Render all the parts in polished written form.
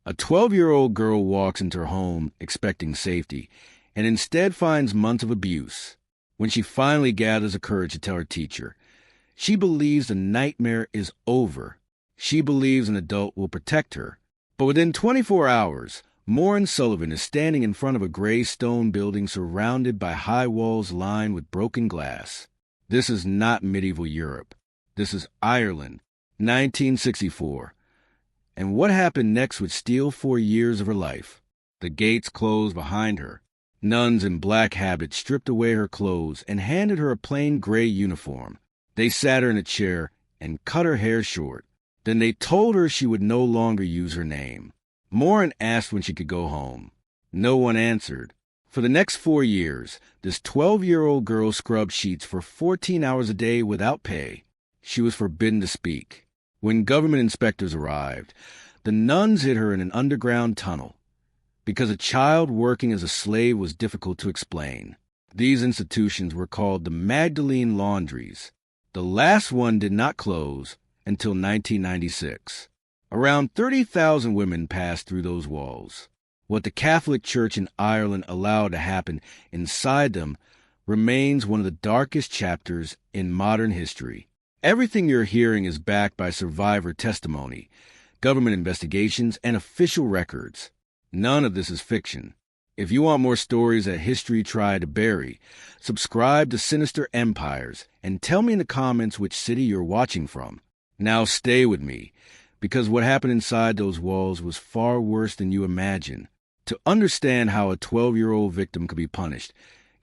A 12-year-old girl walks into her home expecting safety and instead finds months of abuse. When she finally gathers the courage to tell her teacher, she believes the nightmare is over. She believes an adult will protect her. But within 24 hours, Maureen Sullivan is standing in front of a gray stone building surrounded by high walls lined with broken glass. This is not medieval Europe. This is Ireland, 1964. And what happened next would steal 4 years of her life. The gates closed behind her. Nuns in black habits stripped away her clothes and handed her a plain gray uniform. They sat her in a chair and cut her hair short. Then they told her she would no longer use her name. Maureen asked when she could go home. No one answered. For the next 4 years, this 12-year-old girl scrubbed sheets for 14 hours a day without pay. She was forbidden to speak. When government inspectors arrived, the nuns hid her in an underground tunnel. Because a child working as a slave was difficult to explain. These institutions were called the Magdalene Laundries. The last one did not close until 1996. Around 30,000 women passed through those walls. What the Catholic Church in Ireland allowed to happen inside them remains one of the darkest chapters in modern history. Everything you're hearing is backed by survivor testimony, government investigations, and official records. None of this is fiction. If you want more stories that history tried to bury, subscribe to Sinister Empires and tell me in the comments which city you're watching from. Now stay with me, because what happened inside those walls was far worse than you imagine. To understand how a 12-year-old victim could be punished,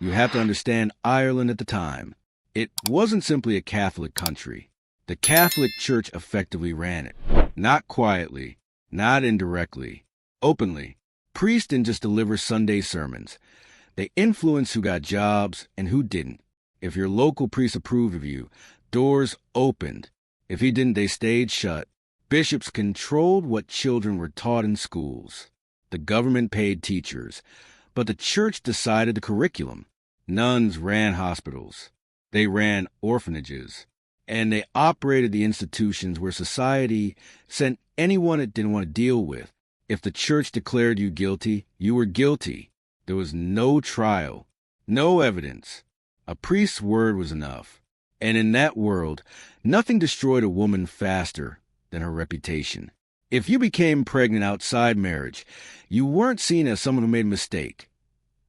you have to understand Ireland at the time. It wasn't simply a Catholic country. The Catholic Church effectively ran it. Not quietly, not indirectly, openly. Priests didn't just deliver Sunday sermons. They influenced who got jobs and who didn't. If your local priest approved of you, doors opened. If he didn't, they stayed shut. Bishops controlled what children were taught in schools. The government paid teachers, but the church decided the curriculum. Nuns ran hospitals. They ran orphanages. And they operated the institutions where society sent anyone it didn't want to deal with. If the church declared you guilty, you were guilty. There was no trial, no evidence. A priest's word was enough. And in that world, nothing destroyed a woman faster than her reputation. If you became pregnant outside marriage, you weren't seen as someone who made a mistake.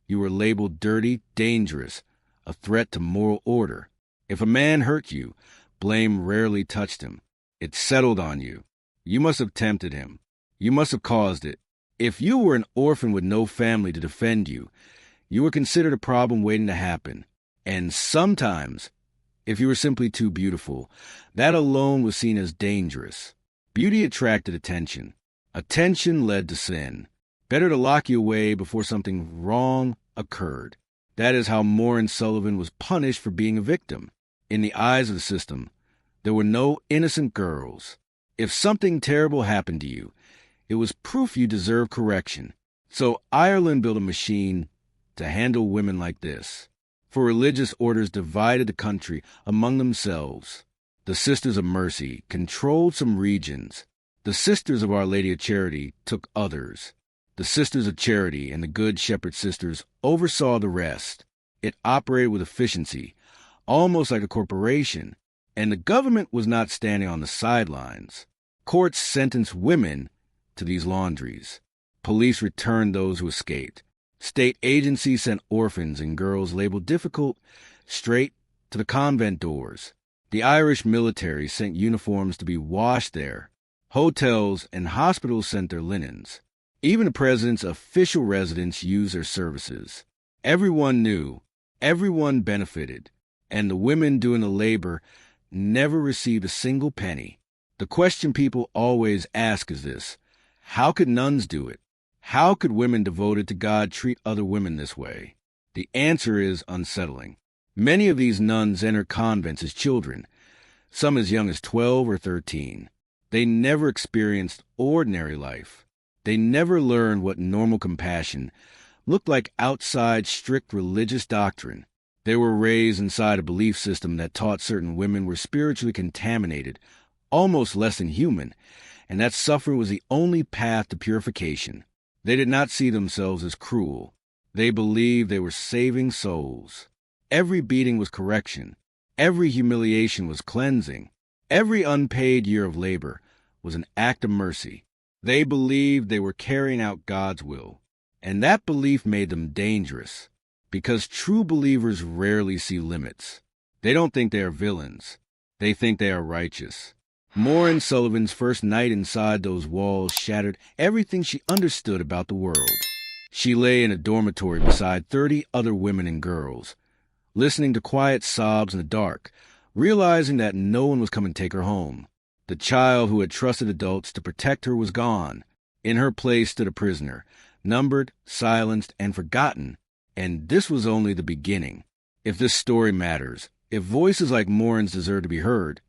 You were labeled dirty, dangerous, a threat to moral order. If a man hurt you, blame rarely touched him. It settled on you. You must have tempted him. You must have caused it. If you were an orphan with no family to defend you, you were considered a problem waiting to happen. And sometimes, if you were simply too beautiful, that alone was seen as dangerous. Beauty attracted attention. Attention led to sin. Better to lock you away before something wrong occurred. That is how Maureen Sullivan was punished for being a victim. In the eyes of the system, there were no innocent girls. If something terrible happened to you, it was proof you deserved correction. So Ireland built a machine to handle women like this. For religious orders divided the country among themselves. The Sisters of Mercy controlled some regions. The Sisters of Our Lady of Charity took others. The Sisters of Charity and the Good Shepherd Sisters oversaw the rest. It operated with efficiency, almost like a corporation, and the government was not standing on the sidelines. Courts sentenced women to these laundries. Police returned those who escaped. State agencies sent orphans and girls labeled difficult straight to the convent doors. The Irish military sent uniforms to be washed there. Hotels and hospitals sent their linens. Even the president's official residence used their services. Everyone knew, everyone benefited, and the women doing the labor never received a single penny. The question people always ask is this: how could nuns do it? How could women devoted to God treat other women this way? The answer is unsettling. Many of these nuns enter convents as children, some as young as 12 or 13. They never experienced ordinary life. They never learned what normal compassion looked like outside strict religious doctrine. They were raised inside a belief system that taught certain women were spiritually contaminated, almost less than human, and that suffering was the only path to purification. They did not see themselves as cruel. They believed they were saving souls. Every beating was correction. Every humiliation was cleansing. Every unpaid year of labor was an act of mercy. They believed they were carrying out God's will, and that belief made them dangerous, because true believers rarely see limits. They don't think they are villains. They think they are righteous. Maureen Sullivan's first night inside those walls shattered everything she understood about the world. She lay in a dormitory beside 30 other women and girls, listening to quiet sobs in the dark, realizing that no one was coming to take her home. The child who had trusted adults to protect her was gone. In her place stood a prisoner, numbered, silenced, and forgotten. And this was only the beginning. If this story matters, if voices like Maureen's deserve to be heard,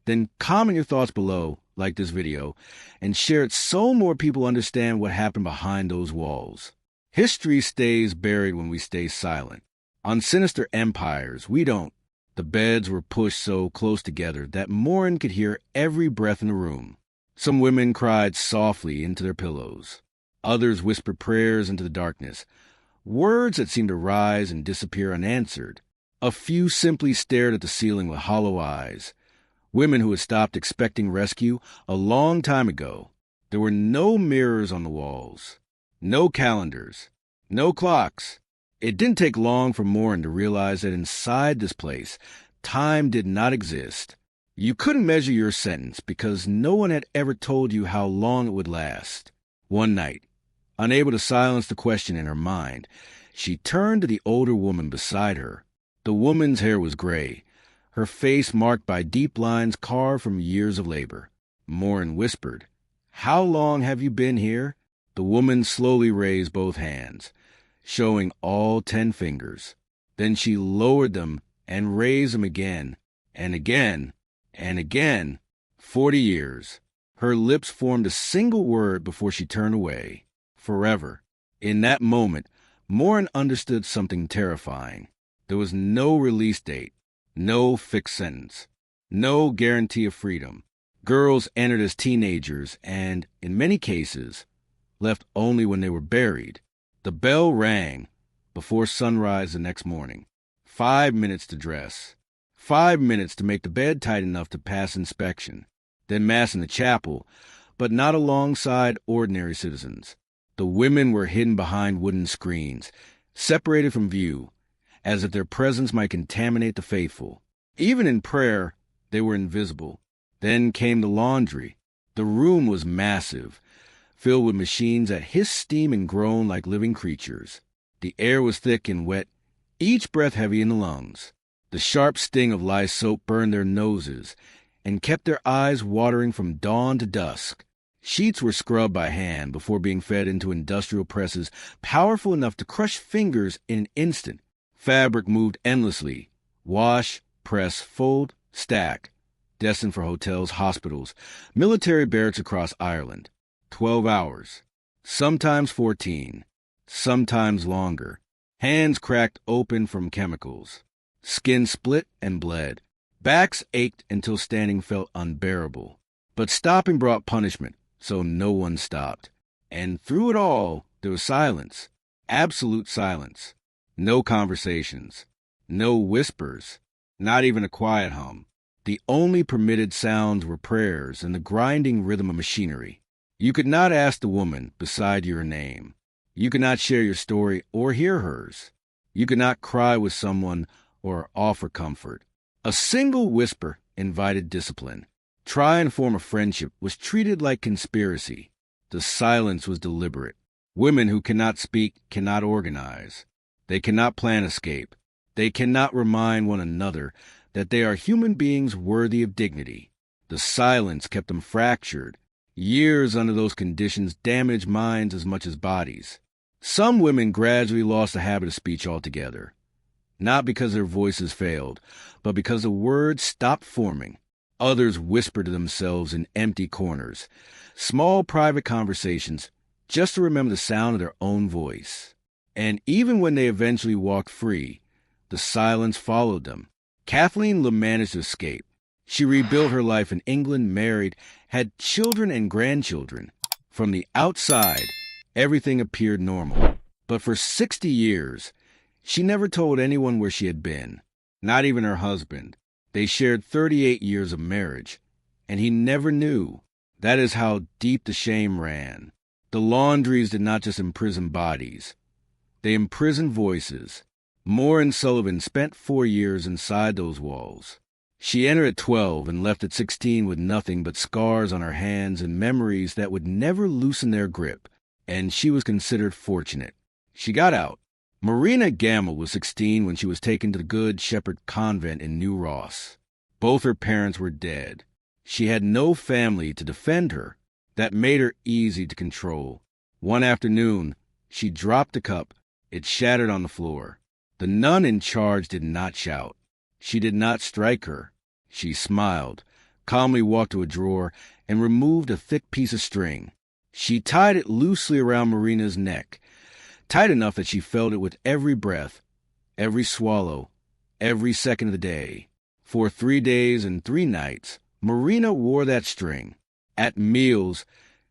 then comment your thoughts below, like this video, and share it so more people understand what happened behind those walls. History stays buried when we stay silent. On sinister empires, we don't. The beds were pushed so close together that Maureen could hear every breath in the room. Some women cried softly into their pillows. Others whispered prayers into the darkness, words that seemed to rise and disappear unanswered. A few simply stared at the ceiling with hollow eyes. Women who had stopped expecting rescue a long time ago. There were no mirrors on the walls, no calendars, no clocks. It didn't take long for Maureen to realize that inside this place, time did not exist. You couldn't measure your sentence because no one had ever told you how long it would last. One night, unable to silence the question in her mind, she turned to the older woman beside her. The woman's hair was gray, her face marked by deep lines carved from years of labor. Maureen whispered, "How long have you been here?" The woman slowly raised both hands, showing all 10 fingers. Then she lowered them and raised them again, and again, and again. 40 years. Her lips formed a single word before she turned away. Forever. In that moment, Maureen understood something terrifying. There was no release date, no fixed sentence, no guarantee of freedom. Girls entered as teenagers and, in many cases, left only when they were buried. The bell rang before sunrise the next morning. 5 minutes to dress. 5 minutes to make the bed tight enough to pass inspection. Then mass in the chapel, but not alongside ordinary citizens. The women were hidden behind wooden screens, separated from view, as if their presence might contaminate the faithful. Even in prayer, they were invisible. Then came the laundry. The room was massive, filled with machines that hissed steam and groaned like living creatures. The air was thick and wet, each breath heavy in the lungs. The sharp sting of lye soap burned their noses and kept their eyes watering from dawn to dusk. Sheets were scrubbed by hand before being fed into industrial presses powerful enough to crush fingers in an instant. Fabric moved endlessly. Wash, press, fold, stack. Destined for hotels, hospitals, military barracks across Ireland. 12 hours, sometimes 14, sometimes longer. Hands cracked open from chemicals. Skin split and bled. Backs ached until standing felt unbearable. But stopping brought punishment, so no one stopped. And through it all, there was silence. Absolute silence. No conversations. No whispers. Not even a quiet hum. The only permitted sounds were prayers and the grinding rhythm of machinery. You could not ask the woman beside your name. You could not share your story or hear hers. You could not cry with someone or offer comfort. A single whisper invited discipline. Try and form a friendship was treated like conspiracy. The silence was deliberate. Women who cannot speak cannot organize. They cannot plan escape. They cannot remind one another that they are human beings worthy of dignity. The silence kept them fractured. Years under those conditions damaged minds as much as bodies. Some women gradually lost the habit of speech altogether, not because their voices failed, but because the words stopped forming. Others whispered to themselves in empty corners, small private conversations, just to remember the sound of their own voice. And even when they eventually walked free, the silence followed them. Kathleen managed to escape. She rebuilt her life in England, married, had children and grandchildren. From the outside, everything appeared normal. But for 60 years, she never told anyone where she had been, not even her husband. They shared 38 years of marriage, and he never knew. That is how deep the shame ran. The Laundries did not just imprison bodies. They imprisoned voices. Moore and Sullivan spent 4 years inside those walls. She entered at 12 and left at 16 with nothing but scars on her hands and memories that would never loosen their grip, and she was considered fortunate. She got out. Marina Gamble was 16 when she was taken to the Good Shepherd Convent in New Ross. Both her parents were dead. She had no family to defend her. That made her easy to control. One afternoon, she dropped a cup. It shattered on the floor. The nun in charge did not shout. She did not strike her. She smiled, calmly walked to a drawer, and removed a thick piece of string. She tied it loosely around Marina's neck, tight enough that she felt it with every breath, every swallow, every second of the day. For 3 days and 3 nights, Marina wore that string. At meals,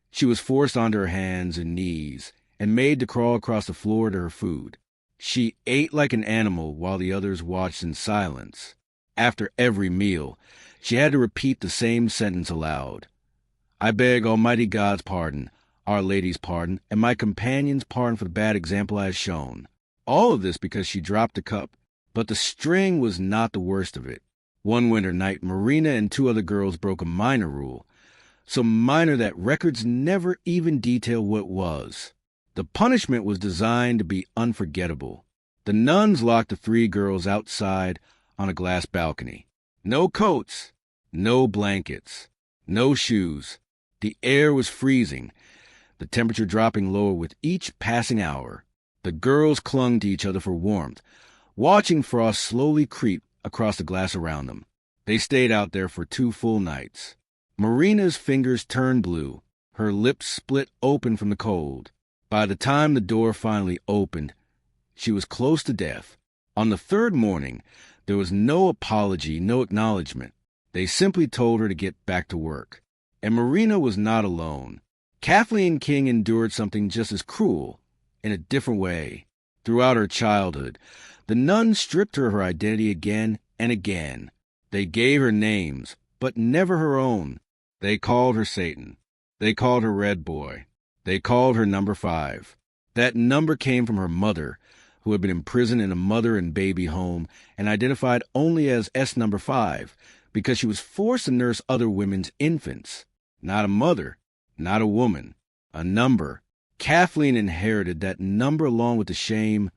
she was forced onto her hands and knees and made to crawl across the floor to her food. She ate like an animal while the others watched in silence. After every meal, she had to repeat the same sentence aloud. I beg Almighty God's pardon, Our Lady's pardon, and my companion's pardon for the bad example I have shown. All of this because she dropped a cup, but the string was not the worst of it. One winter night, Marina and 2 other girls broke a minor rule, so minor that records never even detail what it was. The punishment was designed to be unforgettable. The nuns locked the 3 girls outside on a glass balcony. No coats, no blankets, no shoes. The air was freezing, the temperature dropping lower with each passing hour. The girls clung to each other for warmth, watching frost slowly creep across the glass around them. They stayed out there for 2 full nights. Marina's fingers turned blue. Her lips split open from the cold. By the time the door finally opened, she was close to death. On the 3rd morning, there was no apology, no acknowledgement. They simply told her to get back to work. And Marina was not alone. Kathleen King endured something just as cruel, in a different way. Throughout her childhood, the nuns stripped her identity again and again. They gave her names, but never her own. They called her Satan. They called her Red Boy. They called her Number 5. That number came from her mother, who had been imprisoned in a mother and baby home and identified only as S number 5 because she was forced to nurse other women's infants. Not a mother, not a woman, a number. Kathleen inherited that number along with the shame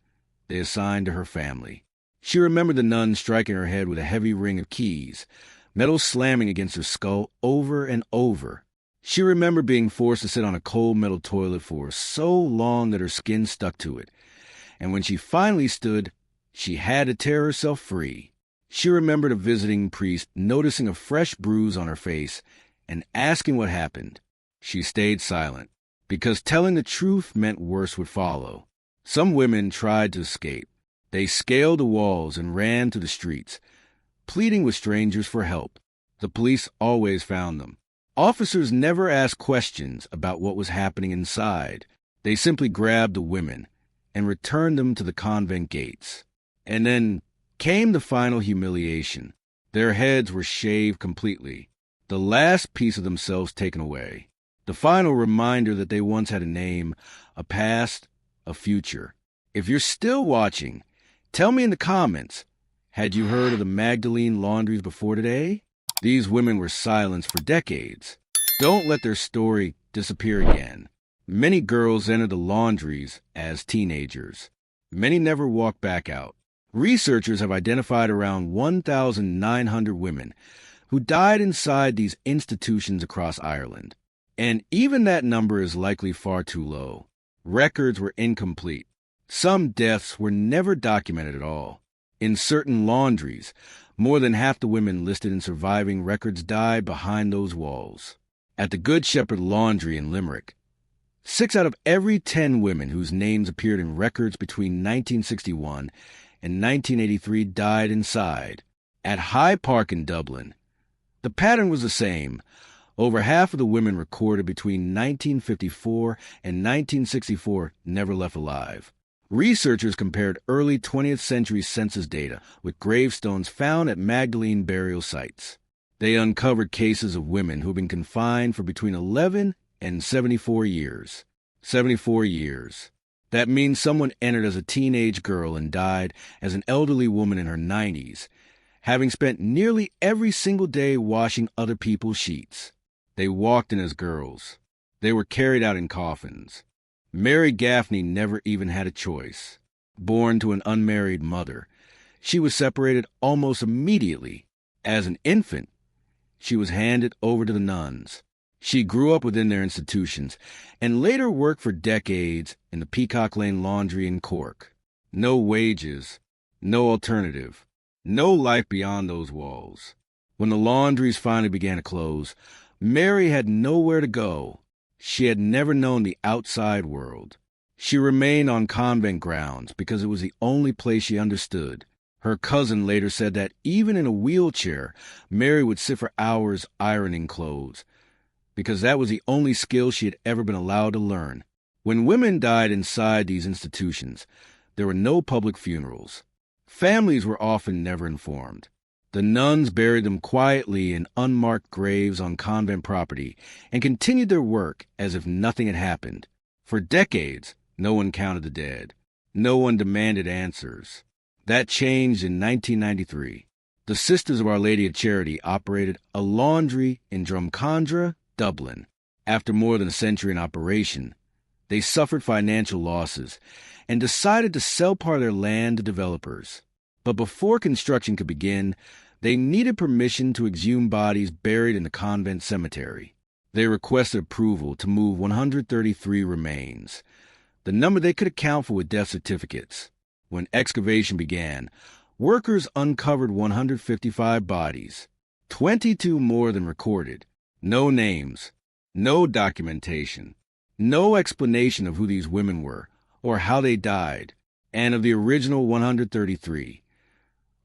they assigned to her family. She remembered the nun striking her head with a heavy ring of keys, metal slamming against her skull over and over. She remembered being forced to sit on a cold metal toilet for so long that her skin stuck to it. And when she finally stood, she had to tear herself free. She remembered a visiting priest noticing a fresh bruise on her face and asking what happened. She stayed silent, because telling the truth meant worse would follow. Some women tried to escape. They scaled the walls and ran through the streets, pleading with strangers for help. The police always found them. Officers never asked questions about what was happening inside. They simply grabbed the women and returned them to the convent gates. And then came the final humiliation. Their heads were shaved completely, the last piece of themselves taken away. The final reminder that they once had a name, a past, a future. If you're still watching, tell me in the comments, had you heard of the Magdalene Laundries before today? These women were silenced for decades. Don't let their story disappear again. Many girls entered the laundries as teenagers. Many never walked back out. Researchers have identified around 1,900 women who died inside these institutions across Ireland. And even that number is likely far too low. Records were incomplete. Some deaths were never documented at all. In certain laundries, more than half the women listed in surviving records died behind those walls. At the Good Shepherd Laundry in Limerick, 6 out of every 10 women whose names appeared in records between 1961 and 1983 died inside. At High Park in Dublin, The pattern was the same. Over half of the women recorded between 1954 and 1964 never left alive. Researchers compared early 20th century census data with gravestones found at Magdalene burial sites. They uncovered cases of women who had been confined for between 11 and 74 years. 74 years. That means someone entered as a teenage girl and died as an elderly woman in her 90s, having spent nearly every single day washing other people's sheets. They walked in as girls. They were carried out in coffins. Mary Gaffney never even had a choice. Born to an unmarried mother, she was separated almost immediately. As an infant, she was handed over to the nuns. She grew up within their institutions and later worked for decades in the Magdalene Laundry in Cork. No wages, no alternative, no life beyond those walls. When the laundries finally began to close, Mary had nowhere to go. She had never known the outside world. She remained on convent grounds because it was the only place she understood. Her cousin later said that even in a wheelchair, Mary would sit for hours ironing clothes, because that was the only skill she had ever been allowed to learn. When women died inside these institutions, there were no public funerals. Families were often never informed. The nuns buried them quietly in unmarked graves on convent property and continued their work as if nothing had happened. For decades, no one counted the dead. No one demanded answers. That changed in 1993. The Sisters of Our Lady of Charity operated a laundry in Drumcondra, Dublin. After more than a century in operation, they suffered financial losses and decided to sell part of their land to developers. But before construction could begin, they needed permission to exhume bodies buried in the convent cemetery. They requested approval to move 133 remains, the number they could account for with death certificates. When excavation began, workers uncovered 155 bodies, 22 more than recorded. No names, no documentation, no explanation of who these women were or how they died. And of the original 133,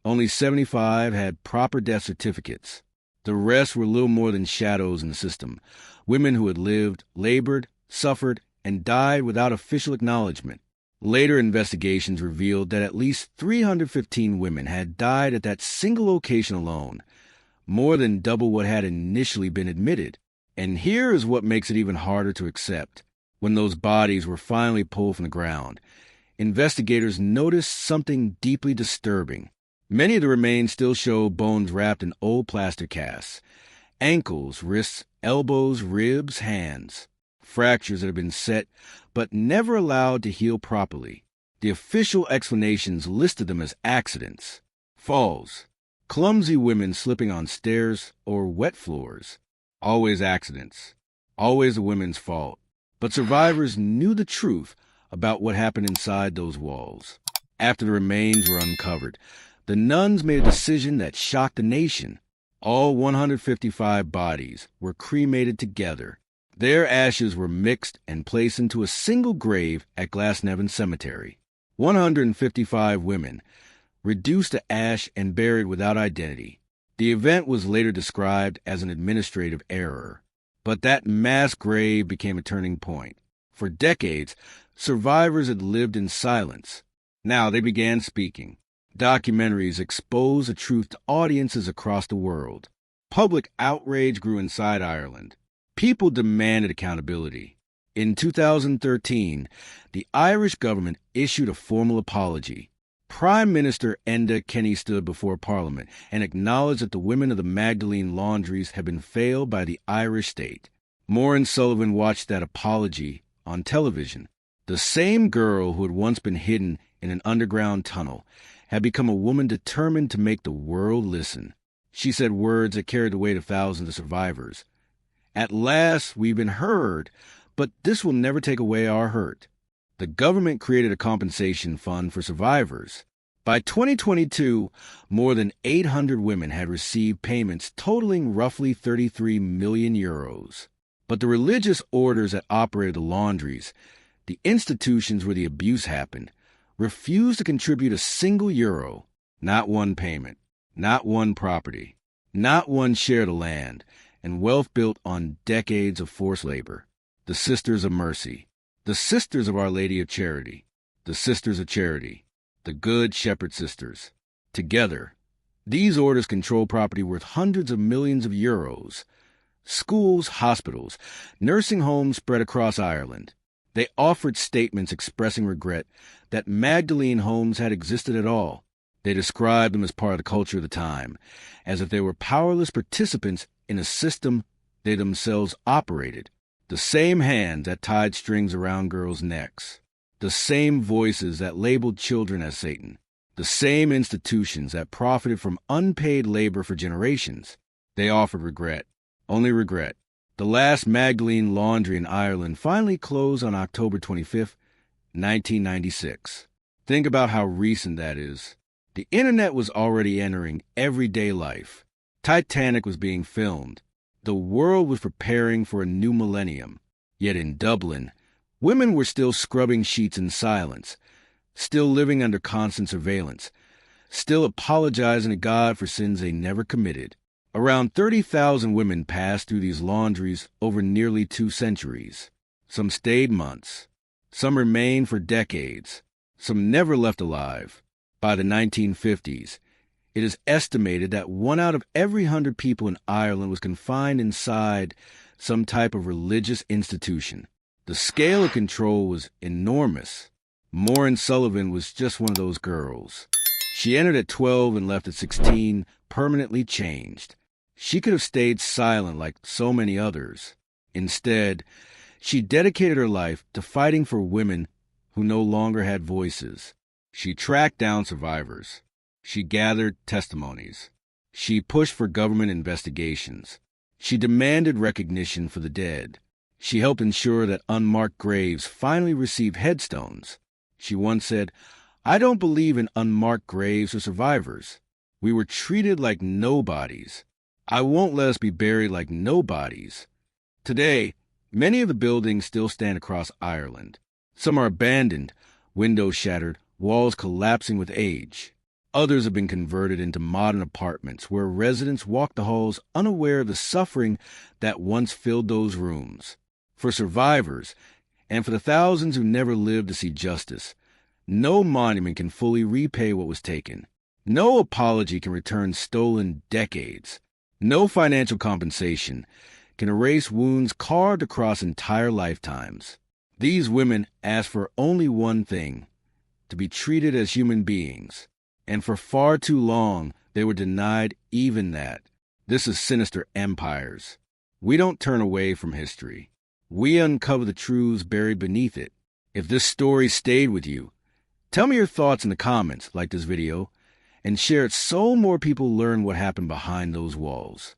only 75 had proper death certificates. The rest were little more than shadows in the system, women who had lived, labored, suffered, and died without official acknowledgement. Later investigations revealed that at least 315 women had died at that single location alone, more than double what had initially been admitted. And here is what makes it even harder to accept. When those bodies were finally pulled from the ground, investigators noticed something deeply disturbing. Many of the remains still show bones wrapped in old plaster casts, ankles, wrists, elbows, ribs, hands, fractures that have been set but never allowed to heal properly. The official explanations listed them as accidents, falls, clumsy women slipping on stairs or wet floors. Always accidents, always the women's fault. But survivors knew the truth about what happened inside those walls. After the remains were uncovered, the nuns made a decision that shocked the nation. All 155 bodies were cremated together. Their ashes were mixed and placed into a single grave at Glasnevin Cemetery. 155 women, reduced to ash and buried without identity. The event was later described as an administrative error. But that mass grave became a turning point. For decades, survivors had lived in silence. Now they began speaking. Documentaries exposed the truth to audiences across the world. Public outrage grew inside Ireland. People demanded accountability. In 2013, the Irish government issued a formal apology. Prime Minister Enda Kenny stood before Parliament and acknowledged that the women of the Magdalene Laundries had been failed by the Irish state. Maureen Sullivan watched that apology on television. The same girl who had once been hidden in an underground tunnel had become a woman determined to make the world listen. She said words that carried the weight of thousands of survivors. At last, we've been heard, but this will never take away our hurt. The government created a compensation fund for survivors. By 2022, more than 800 women had received payments totaling roughly 33 million euros. But the religious orders that operated the laundries, the institutions where the abuse happened, refused to contribute a single euro, not one payment, not one property. Not one shared a land, and wealth built on decades of forced labor. The Sisters of Mercy, the Sisters of Our Lady of Charity, the Sisters of Charity, the Good Shepherd Sisters. Together, these orders control property worth hundreds of millions of euros. Schools, hospitals, nursing homes spread across Ireland. They offered statements expressing regret that Magdalene homes had existed at all. They described them as part of the culture of the time, as if they were powerless participants in a system they themselves operated. The same hands that tied strings around girls' necks. The same voices that labeled children as Satan. The same institutions that profited from unpaid labor for generations. They offered regret. Only regret. The last Magdalene Laundry in Ireland finally closed on October 25, 1996. Think about how recent that is. The internet was already entering everyday life. Titanic was being filmed. The world was preparing for a new millennium. Yet in Dublin, women were still scrubbing sheets in silence, still living under constant surveillance, still apologizing to God for sins they never committed. Around 30,000 women passed through these laundries over nearly 2 centuries. Some stayed months. Some remained for decades. Some never left alive. By the 1950s, it is estimated that 1 out of every 100 people in Ireland was confined inside some type of religious institution. The scale of control was enormous. Maureen Sullivan was just one of those girls. She entered at 12 and left at 16, permanently changed. She could have stayed silent like so many others. Instead, she dedicated her life to fighting for women who no longer had voices. She tracked down survivors. She gathered testimonies. She pushed for government investigations. She demanded recognition for the dead. She helped ensure that unmarked graves finally received headstones. She once said, "I don't believe in unmarked graves for survivors. We were treated like nobodies. I won't let us be buried like nobodies." Today, many of the buildings still stand across Ireland. Some are abandoned, windows shattered, walls collapsing with age. Others have been converted into modern apartments where residents walk the halls unaware of the suffering that once filled those rooms. For survivors, and for the thousands who never lived to see justice, no monument can fully repay what was taken. No apology can return stolen decades. No financial compensation can erase wounds carved across entire lifetimes. These women ask for only one thing: to be treated as human beings. And for far too long, they were denied even that. This is sinister empires. We don't turn away from history. We uncover the truths buried beneath it. If this story stayed with you, tell me your thoughts in the comments, like this video, and share it so more people learn what happened behind those walls.